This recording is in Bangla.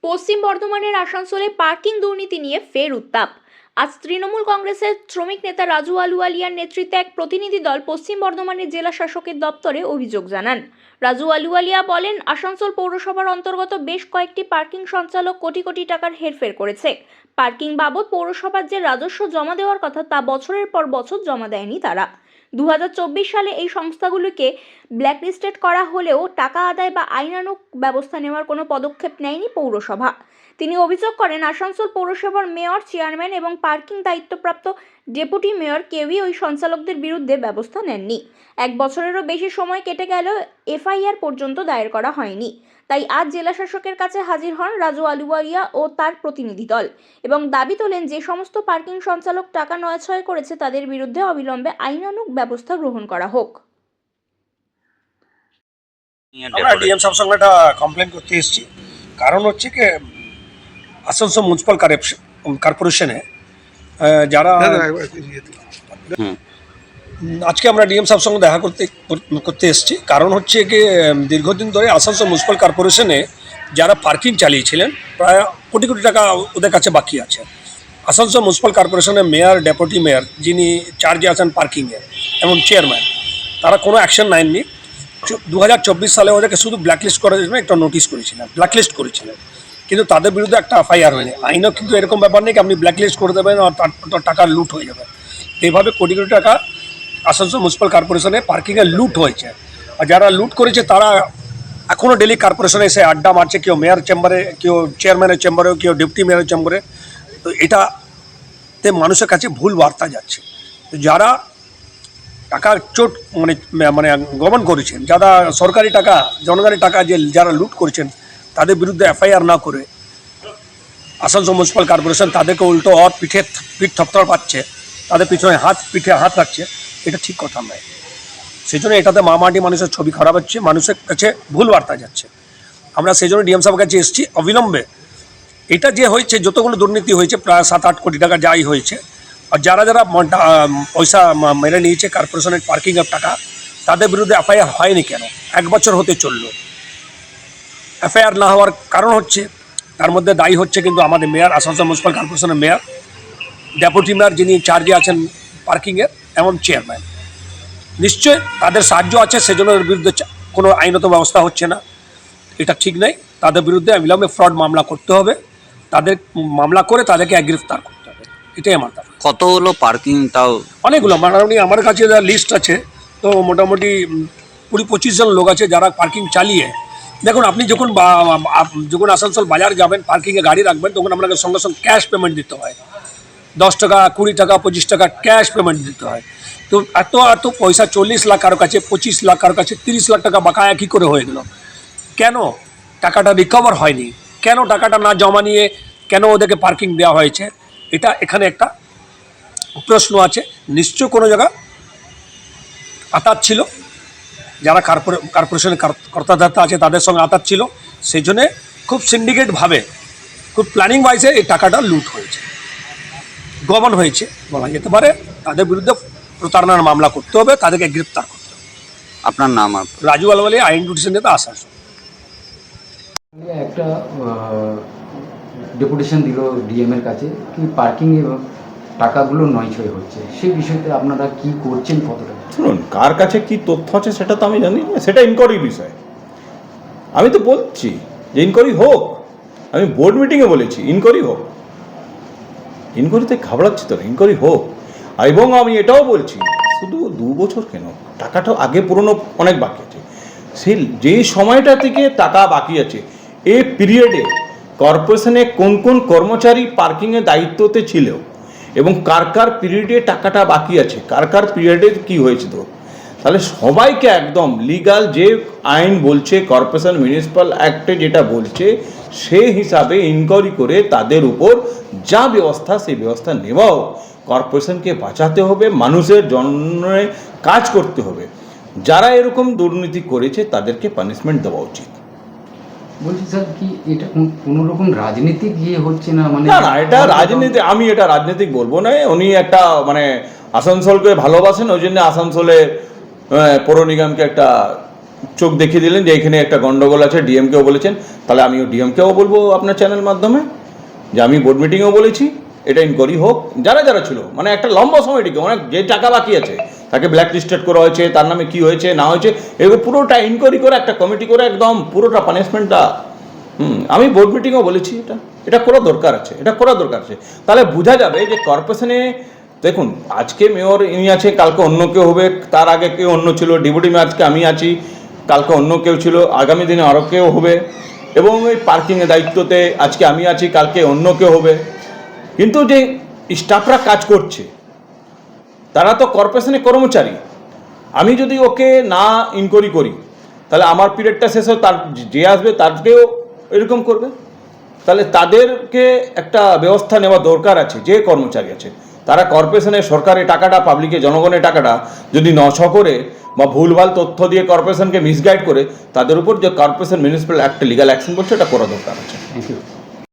পশ্চিম বর্ধমানের আসানসোলে পার্কিং দুর্নীতি নিয়ে ফের উত্তাপ। আজ তৃণমূল কংগ্রেসের শ্রমিক নেতা রাজু আলুওয়ালিয়ার নেতৃত্বে এক প্রতিনিধি দল পশ্চিম বর্ধমানের জেলা শাসকের দপ্তরে অভিযোগ জানান। রাজু আলুওয়ালিয়া বলেন, আসানসোল পৌরসভার অন্তর্গত বেশ কয়েকটি পার্কিং সঞ্চালক কোটি কোটি টাকার হেরফের করেছে। পার্কিং বাবদ পৌরসভার যে রাজস্ব জমা দেওয়ার কথা তা বছরের পর বছর জমা দেয়নি তারা। 2024 সালে এই সংস্থাগুলোকে ব্ল্যাকলিস্টেড করা হলেও টাকা আদায় বা আইনানুগ ব্যবস্থা নেওয়ার কোনো পদক্ষেপ নেয়নি পৌরসভা। তিনি অভিযোগ করেন, আসানসোল পৌরসভার মেয়র, চেয়ারম্যান এবং পার্কিং দায়িত্বপ্রাপ্ত ডেপুটি মেয়র কেউই ওই সঞ্চালকদের বিরুদ্ধে ব্যবস্থা নেননি। 1 বছরেরও বেশি সময় কেটে গেলেও এফআইআর পর্যন্ত দায়ের করা হয়নি। তাই আজ জেলা শাসকের কাছে হাজির হন রাজু আলুওয়ালিয়া ও তার প্রতিনিধি দল এবং দাবি তোলেন যে সমস্ত পার্কিং সঞ্চালক টাকা নয়ছয় করেছে তাদের বিরুদ্ধে অবিলম্বে আইনানুগ ব্যবস্থা গ্রহণ করা হোক। আমরা ডিএম সাহেবের সঙ্গে একটা কমপ্লেন করতে এসেছি। কারণ হচ্ছে কি, আসানসোল মিউনিসিপাল কর্পোরেশনে যারা আজকে আমরা ডিএম সাহেবের সঙ্গে দেখা করতে এসেছি। কারণ হচ্ছে কি, দীর্ঘদিন ধরে আসানসোল মিউনিসিপাল কর্পোরেশনে যারা পার্কিং চালিয়েছিলেন প্রায় কোটি কোটি টাকা ওদের কাছে বাকি আছে। আসানসোল মিউনিসিপাল কর্পোরেশনের মেয়র, ডেপুটি মেয়র যিনি চার্জে আছেন পার্কিংয়ে এবং চেয়ারম্যান, তারা কোনো অ্যাকশন নেননি। 2024 সালে ওদেরকে শুধু ব্ল্যাকলিস্ট করার জন্য একটা নোটিশ করেছিলেন, ব্ল্যাকলিস্ট করেছিলেন, কিন্তু তাদের বিরুদ্ধে একটা এফআইআর হয়নি। আইনও কিন্তু এরকম ব্যাপার নেই কি আপনি ব্ল্যাকলিস্ট করে দেবেন আর তার টাকা লুট হয়ে যাবে। এইভাবে কোটি কোটি টাকা আসানসোল মিউনিসিপাল কর্পোরেশনে পার্কিংয়ে লুট হয়েছে। আর যারা লুট করেছে তারা এখনও ডেলি কর্পোরেশনে এসে আড্ডা মারছে, কেউ মেয়র চেম্বারে, কেউ চেয়ারম্যানের চেম্বারে, কেউ ডেপুটি মেয়রের চেম্বারে। তো এটাতে মানুষের কাছে ভুল বার্তা যাচ্ছে। যারা টাকা চোট মানে গমন করেছেন, যারা সরকারি টাকা, জনগণের টাকা যারা লুট করেছেন, তাদের বিরুদ্ধে এফআইআর না করে আসানসোল মিউনিসিপাল কর্পোরেশন তাদেরকে উল্টো পিঠ থপথর পাচ্ছে, তাদের পিছনে পিঠে হাত রাখছে। এটা ঠিক কথা নয়। সেই জন্য এটাতে মামাটি মানুষের ছবি খারাপ হচ্ছে, মানুষের কাছে ভুল বার্তা যাচ্ছে। আমরা সেই জন্য ডিএম সাহেবের কাছে এসেছি অবিলম্বে। এটা যে হয়েছে, যতগুলো দুর্নীতি হয়েছে, প্রায় 7-8 কোটি টাকা যাই হয়েছে, আর যারা যারা পয়সা মেরে নিয়েছে কর্পোরেশনের পার্কিংয়ের টাকা, তাদের বিরুদ্ধে এফআইআর হয়নি কেন? 1 বছর হতে চললো। এফআইআর না হওয়ার কারণ হচ্ছে, তার মধ্যে দায়ী হচ্ছে কিন্তু আমাদের মেয়র, আসানসোল মিউনিসিপাল কর্পোরেশনের মেয়র, ডেপুটি মেয়র যিনি চার্জে আছেন পার্কিংয়ের, এবং চেয়ারম্যান। নিশ্চয় তাদের সাহায্য আছে, সেজন্য এর বিরুদ্ধে কোনো আইনত ব্যবস্থা হচ্ছে না। এটা ঠিক নেই। তাদের বিরুদ্ধে অবিলম্বে ফ্রড মামলা করতে হবে, তাদের মামলা করে তাদেরকে গ্রেফতার করতে হবে। এটাই আমার দাবি। কত হলো পার্কিং? তাও অনেকগুলো, মোটামুটি আমার কাছে যা লিস্ট আছে, তো মোটামুটি 20-25 জন লোক আছে যারা পার্কিং চালিয়ে। দেখুন, আপনি যখন আসানসোল বাজার যাবেন, পার্কিংয়ে গাড়ি রাখবেন, তখন আপনাকে সঙ্গে সঙ্গে ক্যাশ পেমেন্ট দিতে হয়। 10 টাকা, 20 টাকা, 25 টাকা ক্যাশ পেমেন্ট দিতে হয়। তো এত পয়সা, 40 লাখ কারো কাছে, 25 লাখ কারো কাছে, 30 লাখ টাকা বাকায়া কী করে হয়ে গেল? কেন টাকাটা রিকভার হয়নি? কেন টাকাটা না জমা নিয়ে কেন ওদেরকে পার্কিং দেওয়া হয়েছে? এটা এখানে একটা প্রশ্ন আছে। নিশ্চয় কোনো জায়গা আতাত ছিল, যারা কর্পোরেশনের কর্তাধর্তা আছে তাদের সঙ্গে আতাত ছিল। সেই জন্যে খুব সিন্ডিকেটভাবে, খুব প্ল্যানিং ওয়াইজে এই টাকাটা লুট হয়েছে, গমন হয়েছে বলা যেতে পারে। তাদের বিরুদ্ধে প্রতারণার মামলা করতে হবে, তাদেরকে গ্রেপ্তার করতে হবে। আপনার নাম? রাজু আলুওয়ালিয়া, আইন ডিউটিশন নেতা, আসানসোল। একটা ডেপুটেশন দিল ডিএম এর কাছে কি পার্কিং এর টাকাগুলো নয়ছয় হচ্ছে, সেই বিষয়তে আপনারা কি করছেন? কতটা শুনুন, কার কাছে কি তথ্য আছে সেটা তো আমি জানি না, সেটা ইনকোয়ারির বিষয়। আমি তো বলছি যে ইনকোয়ারি হোক। আমি বোর্ড মিটিংয়ে বলেছি ইনকোয়ারি হোক। ইনকোয়ারিতে ঘাবড়াচ্ছি তো, ইনকোয়ারি হোক। এবং আমি এটাও বলছি, শুধু 2 বছর কেন, টাকাটা আগে পুরনো অনেক বাকি আছে। সেই যেই সময়টা থেকে টাকা বাকি আছে, এই পিরিয়ডে কর্পোরেশনে কোন কোন কর্মচারী পার্কিংয়ে দায়িত্বতে ছিল এবং কার কার পিরিয়ডে টাকাটা বাকি আছে, কার কার পিরিয়ডে কী হয়েছে, তো তাহলে সবাইকে একদম লিগাল যে আইন বলছে, কর্পোরেশন মিউনিসিপ্যাল অ্যাক্টে যেটা বলছে, সেই হিসাবে ইনকোয়ারি করে তাদের উপর যা ব্যবস্থা, সেই ব্যবস্থা নেওয়াও। কর্পোরেশনকে বাঁচাতে হবে, মানুষের জন্য কাজ করতে হবে। যারা এরকম দুর্নীতি করেছে তাদেরকে পানিশমেন্ট দেওয়া উচিত। বলছি স্যার, কি এটা কোনো রকম রাজনীতি গিয়ে হচ্ছে না? মানে না, এটা রাজনীতি, আমি এটা রাজনীতিক বলবো না। উনি একটা আসানসোলকে ভালোবাসেন, ওই জন্য আসানসোলে পৌর নিগমকে একটা চোখ দেখিয়ে দিলেন যে এখানে একটা গন্ডগোল আছে, ডিএমকেও বলেছেন, তাহলে আমিও ডিএমকেও বলবো আপনার চ্যানেল মাধ্যমে যে আমি বোর্ড মিটিংয়েও বলেছি এটা ইনকোয়ারি হোক। যারা যারা ছিল, মানে একটা লম্বা সময়টিকে অনেক যে টাকা বাকি আছে তাকে ব্ল্যাক লিস্টেড করা হয়েছে, তার নামে কি হয়েছে না হয়েছে এগুলো পুরোটা ইনকোয়ারি করে একটা কমিটি করে একদম পুরোটা পানিশমেন্টটা আমি বোর্ড মিটিংয়েও বলেছি এটা করা দরকার আছে, এটা করা দরকার আছে। তাহলে বোঝা যাবে যে কর্পোরেশনে দেখুন আজকে মেয়র ইনি আছে, কালকে অন্য কেউ হবে, তার আগে কেউ অন্য ছিল, ডেপুটি মেয়র আজকে আমি আছি, কালকে অন্য কেউ ছিল, আগামী দিনে আরও কেউ হবে, এবং ওই পার্কিংয়ের দায়িত্বতে আজকে আমি আছি, কালকে অন্য কেউ হবে। কিন্তু যে স্টাফরা কাজ করছে তারা তো কর্পোরেশনের কর্মচারী। আমি যদি ওকে না ইনকোয়ারি করি তাহলে আমার পিরিয়ডটা শেষ হয়, তার যে আসবে তাদেরকেও এরকম করবে। তাহলে তাদেরকে একটা ব্যবস্থা নেওয়া দরকার আছে। যে কর্মচারী আছে তারা কর্পোরেশনের সরকারের টাকাটা, পাবলিকের জনগণের টাকাটা যদি নষ্ট করে বা ভুলভাল তথ্য দিয়ে কর্পোরেশনকে মিসগাইড করে, তাদের উপর যে corporation municipal act legal action করছে এটা করা দরকার আছে। Thank you.